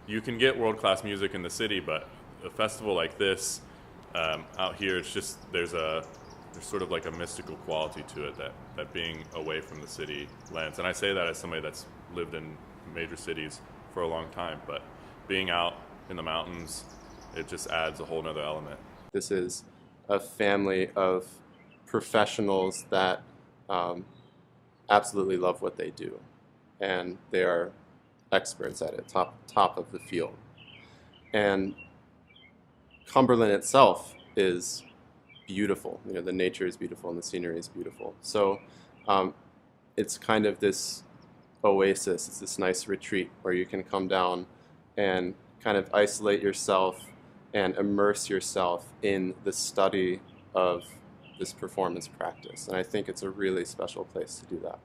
You can get world-class music in the city, but a festival like this out here, it's just there's sort of like a mystical quality to it that being away from the city lends. And I say that as somebody that's lived in major cities for a long time, but being out in the mountains, it just adds a whole nother element. This is a family of professionals that absolutely love what they do, and they are experts at it, top of the field. And Cumberland itself is beautiful. You know, the nature is beautiful and the scenery is beautiful. So it's kind of this oasis. It's this nice retreat where you can come down and kind of isolate yourself and immerse yourself in the study of this performance practice. And I think it's a really special place to do that.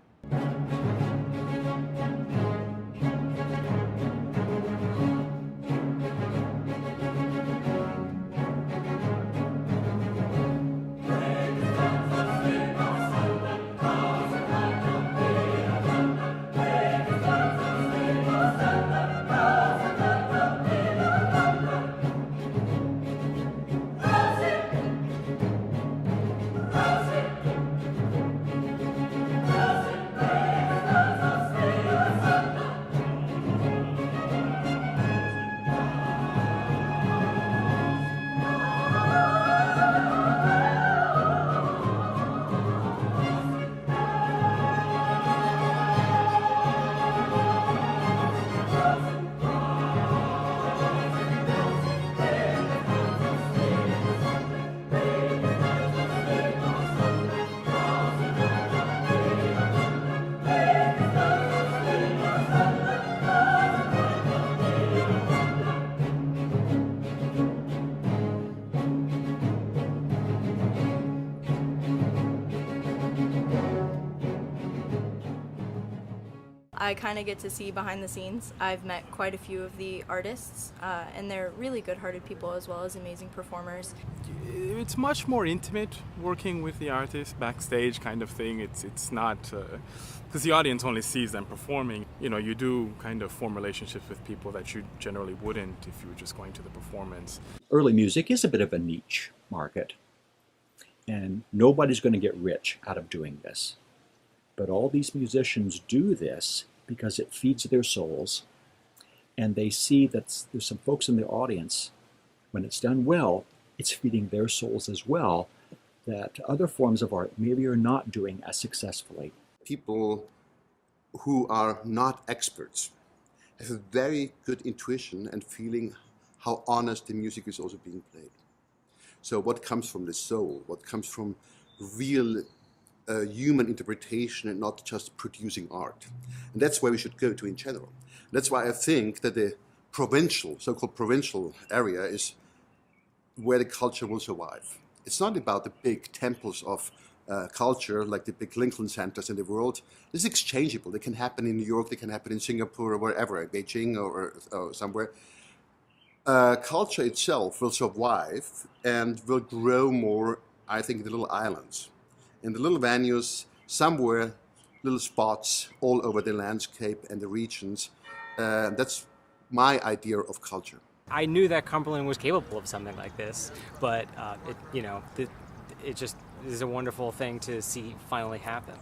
I kind of get to see behind the scenes. I've met quite a few of the artists, and they're really good-hearted people as well as amazing performers. It's much more intimate working with the artist, backstage kind of thing. It's not, because the audience only sees them performing. You know, you do kind of form relationships with people that you generally wouldn't if you were just going to the performance. Early music is a bit of a niche market, and nobody's going to get rich out of doing this. But all these musicians do this because it feeds their souls, and they see that there's some folks in the audience, when it's done well, it's feeding their souls as well, that other forms of art maybe are not doing as successfully. People who are not experts have a very good intuition and feeling how honest the music is also being played. So what comes from the soul, what comes from real human interpretation and not just producing art. And that's where we should go to in general. That's why I think that the provincial, so-called provincial area is where the culture will survive. It's not about the big temples of culture like the big Lincoln centers in the world. It's exchangeable. They can happen in New York, they can happen in Singapore or wherever, Beijing or somewhere. Culture itself will survive and will grow more, I think, in the little islands. In the little venues, somewhere, little spots all over the landscape and the regions. That's my idea of culture. I knew that Cumberland was capable of something like this, but it just is a wonderful thing to see finally happen.